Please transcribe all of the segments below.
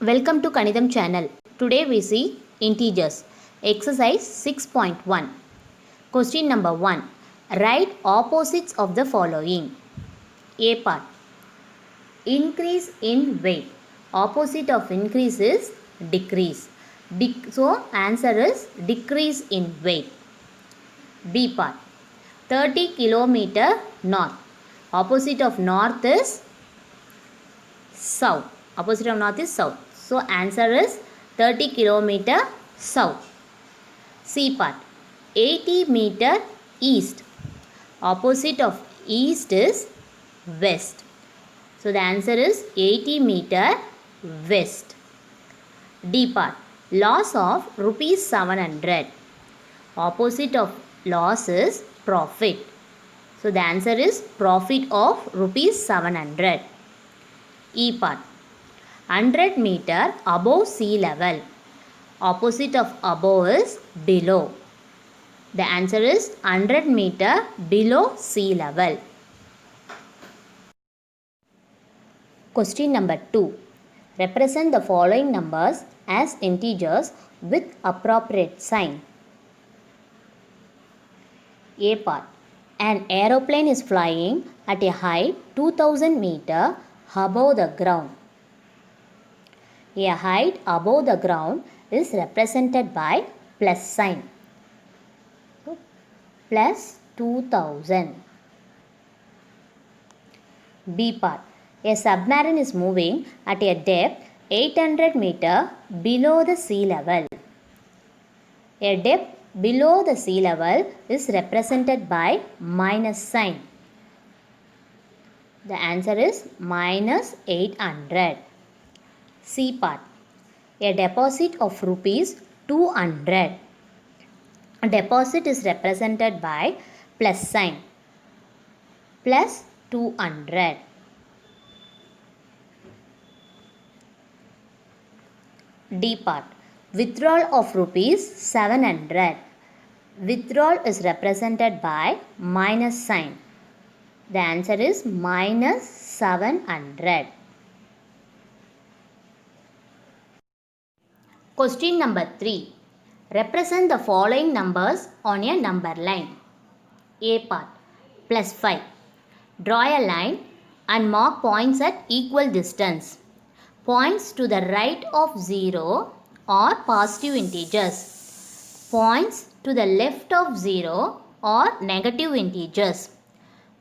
Welcome to Kanidam channel. Today we see integers. Exercise 6.1. Question number 1. Write opposites of the following. A part. Increase in weight. Opposite of increase is decrease. So answer is decrease in weight. B part. 30 kilometer north. Opposite of north is south. Opposite of north is south. So answer is 30 kilometer south. C part. 80 meter east. Opposite of east is west. So the answer is 80 meter west. D part. Loss of rupees 700. Opposite of loss is profit. So the answer is profit of rupees 700. E part. 100 meter above sea level. Opposite of above is below. The answer is 100 meter below sea level. Question number 2. Represent the following numbers as integers with appropriate sign. A part. An aeroplane is flying at a height 2000 meter above the ground. A height above the ground is represented by plus sign. Plus 2000. B part. A submarine is moving at a depth 800 meter below the sea level. A depth below the sea level is represented by minus sign. The answer is minus 800. C part. A deposit of rupees 200. A deposit is represented by plus sign. Plus 200. D part. Withdrawal of rupees 700. Withdrawal is represented by minus sign. The answer is minus 700. Question number 3. Represent the following numbers on a number line. A part. Plus 5. Draw a line and mark points at equal distance. Points to the right of 0 are positive integers. Points to the left of 0 are negative integers.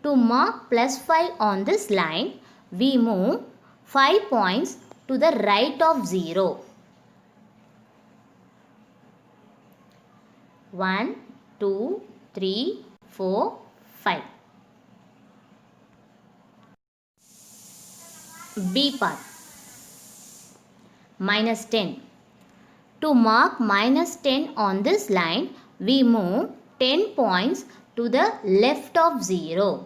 To mark plus 5 on this line, we move 5 points to the right of 0. 1, 2, 3, 4, 5. B part. Minus 10. To mark minus 10 on this line, we move 10 points to the left of 0.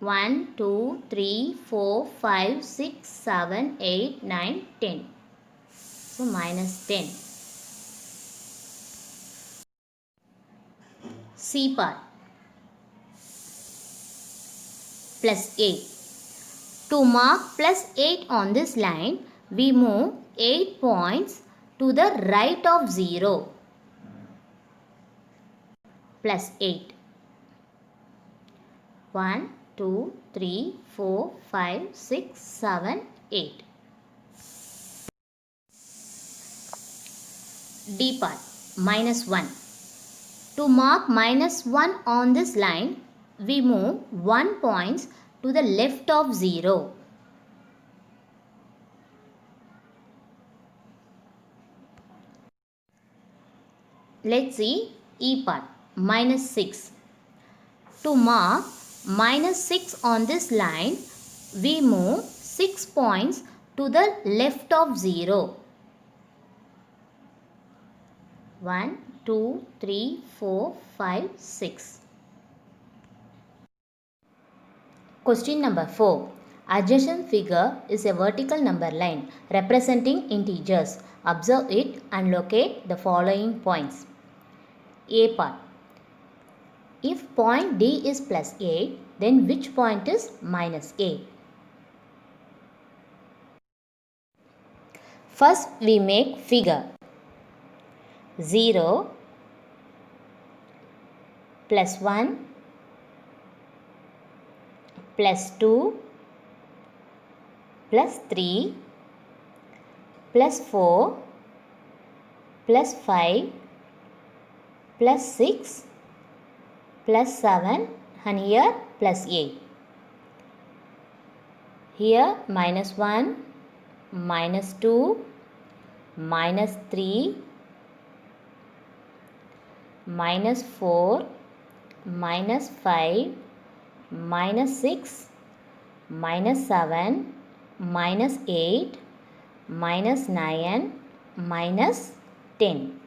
1, 2, 3, 4, 5, 6, 7, 8, 9, 10. So minus 10. C part. Plus 8. To mark plus 8 on this line, we move 8 points to the right of 0. Plus 8. 1, 2, 3, 4, 5, 6, 7, 8. D part. Minus 1. To mark minus 1 on this line, we move 1 points to the left of 0. Let's see E part. Minus 6. To mark minus 6 on this line, we move 6 points to the left of 0. 1, 2, 3, 4, 5, 6. Question number 4. Adjacent figure is a vertical number line representing integers. Observe it and locate the following points. A part. If point D is plus 8, then which point is minus 8? First we make figure. 0 plus 1 plus 2 plus 3 plus 4 plus 5 plus 6 plus 7 and here plus 8. Here minus 1, minus 2, minus 3, minus 4, minus 5, minus 6, minus 7, minus 8, minus 9, minus 10.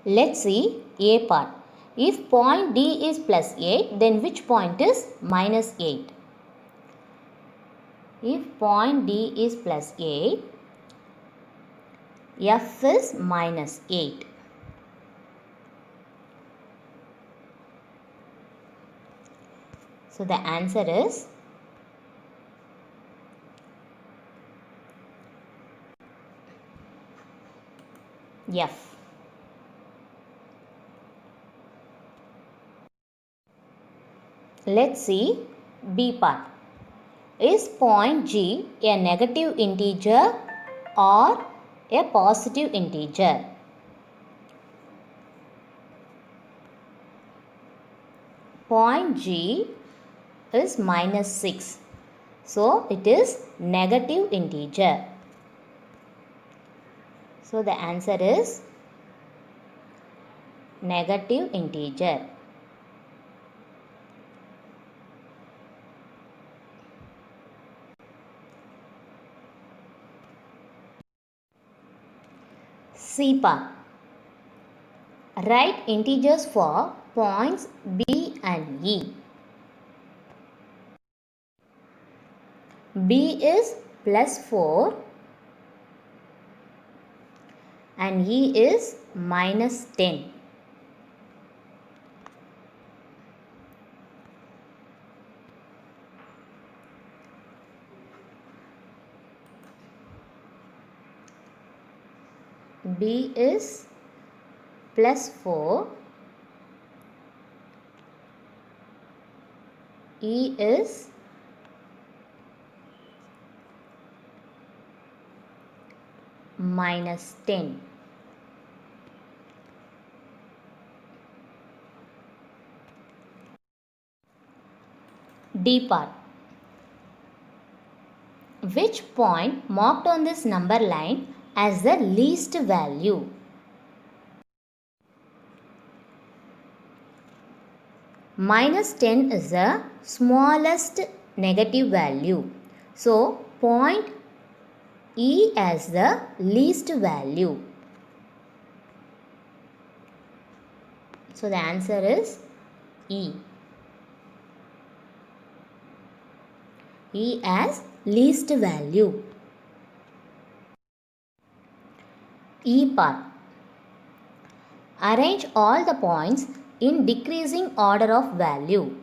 Let's see A part. If point D is plus 8, then which point is minus 8? If point D is plus 8, F is minus 8. So the answer is F. Let's see B part. Is point G a negative integer or a positive integer? Point G is minus 6. So it is negative integer. So the answer is negative integer. C part. Write integers for points B and E. B is plus 4 and E is minus 10. B is plus 4, E is minus 10. D part. Which point marked on this number line as the least value? Minus 10 is the smallest negative value. So, point E as the least value. So, the answer is E. E as least value. E part. Arrange all the points in decreasing order of value.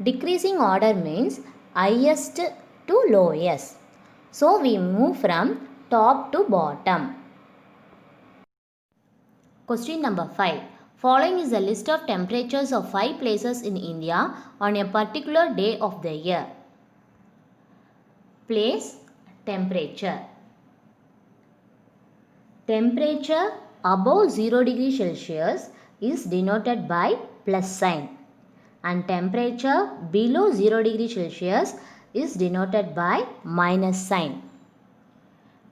Decreasing order means highest to lowest. So we move from top to bottom. Question number 5. Following is a list of temperatures of 5 places in India on a particular day of the year. Place, temperature. Temperature above 0 degree Celsius is denoted by plus sign and temperature below 0 degree Celsius is denoted by minus sign.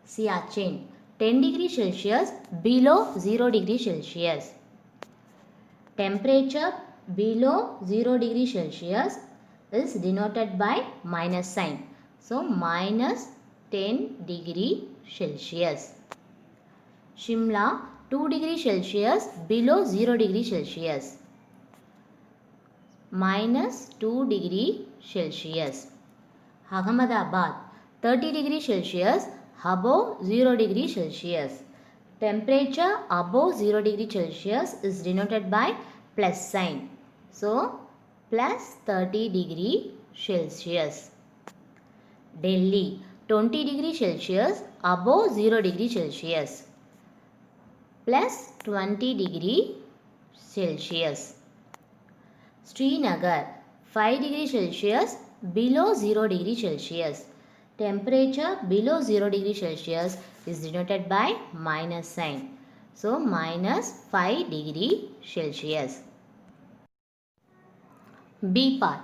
Siachen, 10 degree Celsius below 0 degree Celsius. Temperature below 0 degree Celsius is denoted by minus sign. So minus 10 degree Celsius. Shimla, 2 degree Celsius below 0 degree Celsius. Minus 2 degree Celsius. Ahmedabad, 30 degree Celsius above 0 degree Celsius. Temperature above 0 degree Celsius is denoted by plus sign. So, plus 30 degree Celsius. Delhi 20 degree Celsius above 0 degree Celsius plus 20 degree Celsius. Srinagar 5 degree Celsius below 0 degree Celsius. Temperature below 0 degree Celsius is denoted by minus sign. So minus 5 degree Celsius. B part.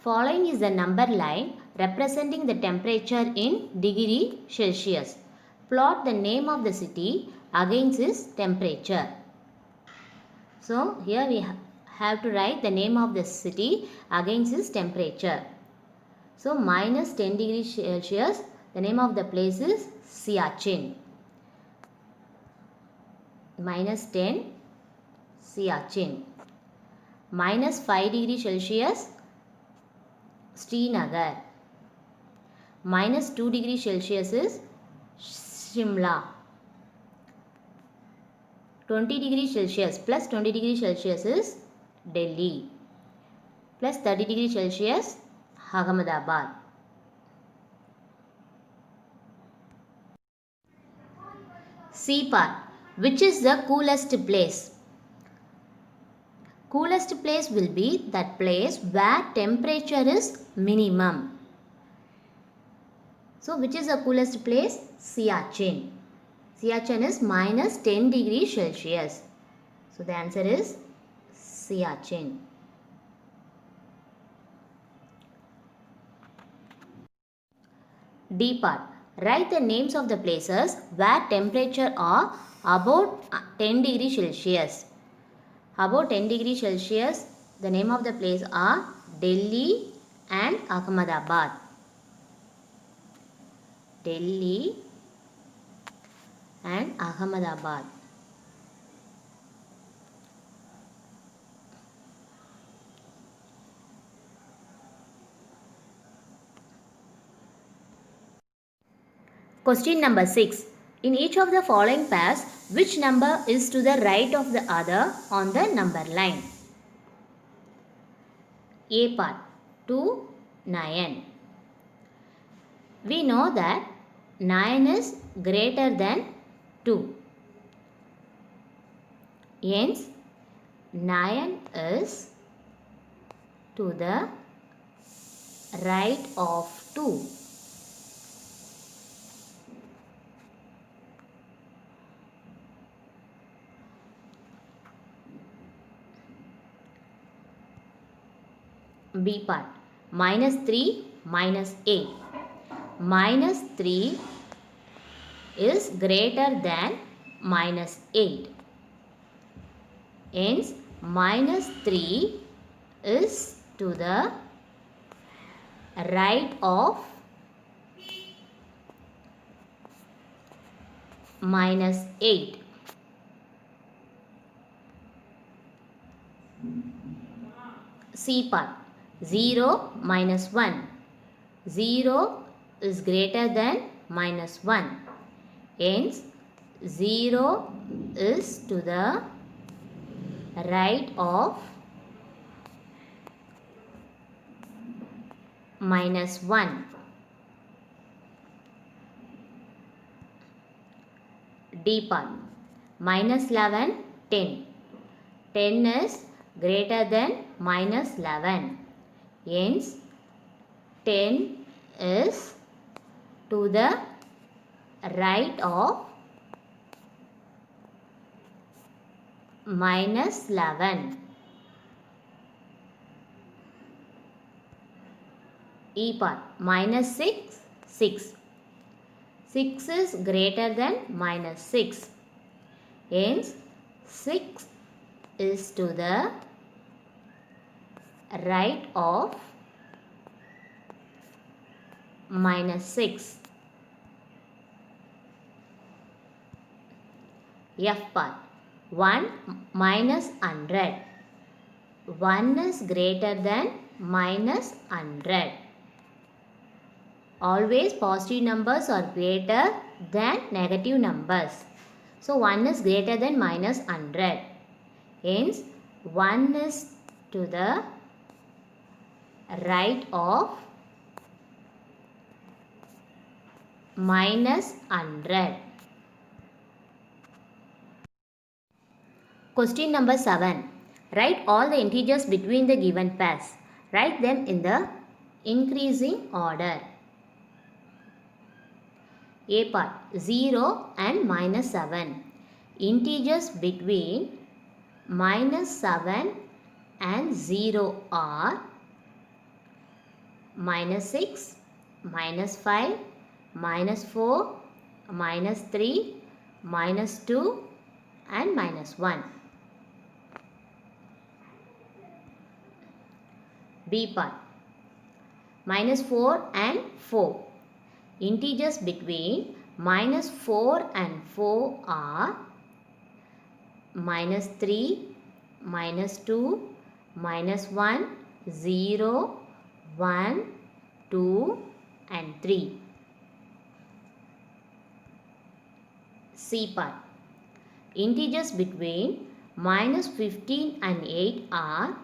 Following is the number line representing the temperature in degree Celsius. Plot the name of the city against its temperature. So here we have to write the name of the city against its temperature. So minus 10 degrees Celsius, the name of the place is Siachen. Minus 10, Siachen. Minus 5 degrees Celsius, Srinagar. Minus 2 degrees Celsius is Shimla. 20 degrees Celsius plus 20 degrees Celsius is Delhi. Plus 30 degrees Celsius, Ahmedabad. C part. Which is the coolest place? Coolest place will be that place where temperature is minimum. So which is the coolest place? Siachen. Siachen is minus 10 degrees Celsius. So the answer is Siachen. D part. Write the names of the places where temperature are about 10 degrees Celsius. About 10 degrees Celsius, the name of the place are Delhi and Ahmedabad. Delhi and Ahmedabad. Question number 6. In each of the following pairs, which number is to the right of the other on the number line? A part 2, 9. We know that 9 is greater than 2. Hence, 9 is to the right of 2. B part. Minus 3, minus 8. Minus 3 is greater than minus 8. Hence, minus 3 is to the right of minus 8. C part. 0, minus 1. 0 is greater than minus 1. Hence, 0 is to the right of minus 1. D part. Minus 11, 10. 10 is greater than minus 11. Hence, 10 is to the right of minus 11. E part. Minus 6, 6. 6 is greater than minus 6. Hence, 6 is to the right of minus 6. F part. 1 minus 100. 1 is greater than minus 100. Always positive numbers are greater than negative numbers. So 1 is greater than minus 100. Hence, 1 is to the right of minus 100. Question number 7. Write all the integers between the given pairs. Write them in the increasing order. A part 0 and minus 7. Integers between minus 7 and 0 are minus 6, minus 5, minus 4, minus 3, minus 2 and minus 1. B part minus 4 and 4. Integers between minus 4 and 4 are minus 3, minus 2, minus 1, 0, 1, 2 and 3. C part. Integers between minus 15 and 8 are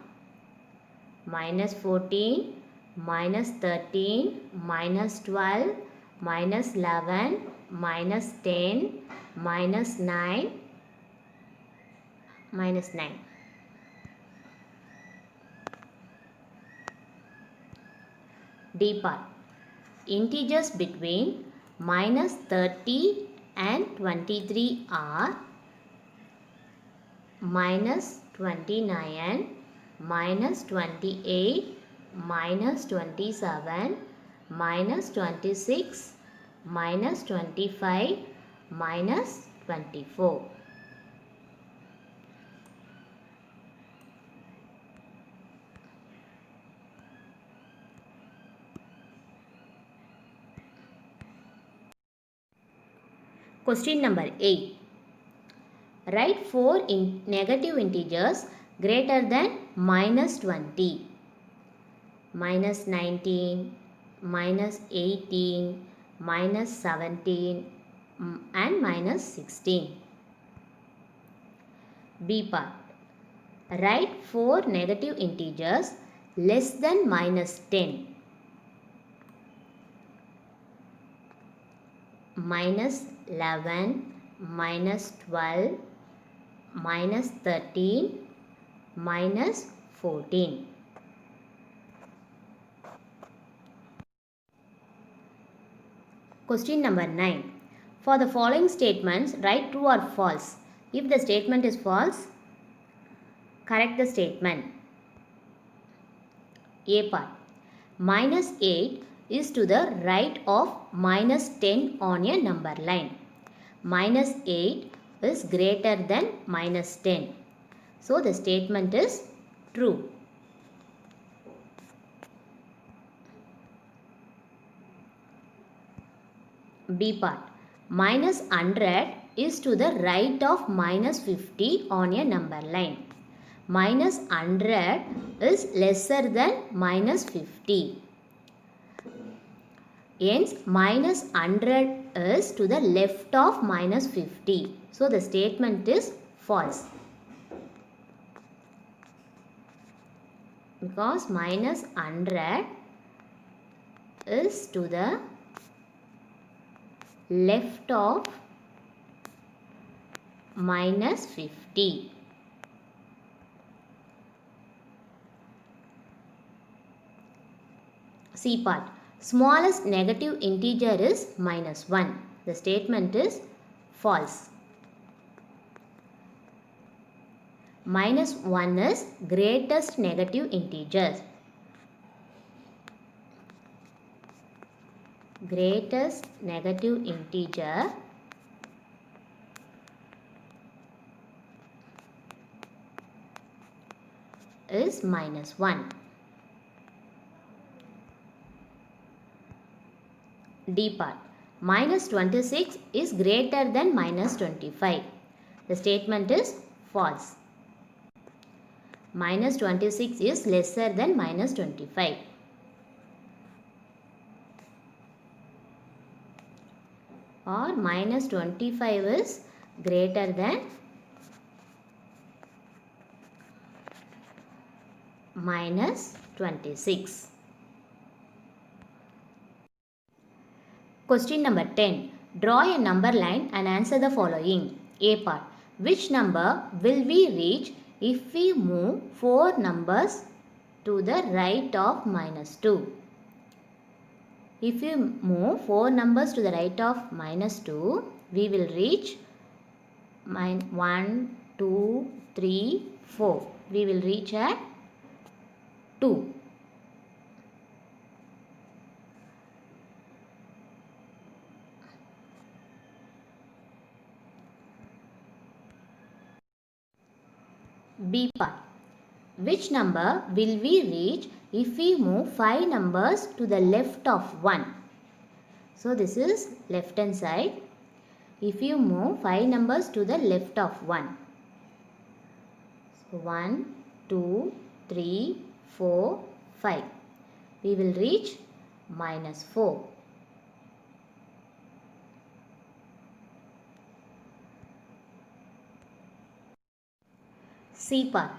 minus 14, minus 13, minus 12, minus 11, minus 10, minus 9, minus 9. D part. Integers between minus 30 and 23 are minus 29, minus 28, minus 27, minus 26, minus 25, minus 24. Question number 8. Write 4 negative integers greater than minus 20. Minus 19, minus 18, minus 17 and minus 16. B part. Write 4 negative integers less than minus 10. Minus 11, minus 12, minus 13, minus 14. Question number 9. For the following statements, write true or false. If the statement is false, correct the statement. A part. Minus 8 is to the right of minus 10 on a number line. Minus 8 is greater than minus 10. So the statement is true. B part. Minus 100 is to the right of minus 50 on a number line. Minus 100 is lesser than minus 50. Hence, minus 100 is to the left of minus 50. So, the statement is false. Because minus 100 is to the left of minus 50. C part. Smallest negative integer is minus 1. The statement is false. Minus 1 is greatest negative integer. Greatest negative integer is minus 1. D part. Minus 26 is greater than minus 25. The statement is false. Minus 26 is lesser than minus 25. Or minus 25 is greater than minus 26. Question number 10. Draw a number line and answer the following. A part. Which number will we reach if we move 4 numbers to the right of -2? If we move 4 numbers to the right of -2, we will reach 1, 2, 3, 4. We will reach at 2. B part. Which number will we reach if we move 5 numbers to the left of 1? So this is left hand side. If you move 5 numbers to the left of 1. So 1, 2, 3, 4, 5. We will reach -4. C part.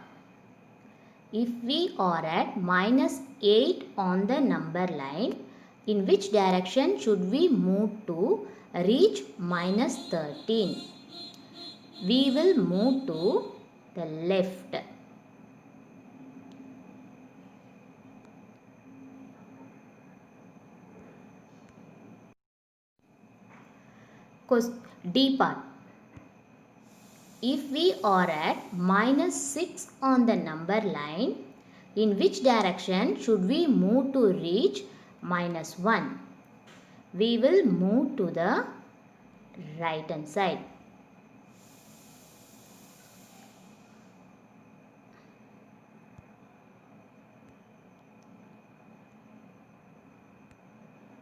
If we are at -8 on the number line, in which direction should we move to reach -13? We will move to the left. D part. If we are at -6 on the number line, in which direction should we move to reach -1? We will move to the right hand side.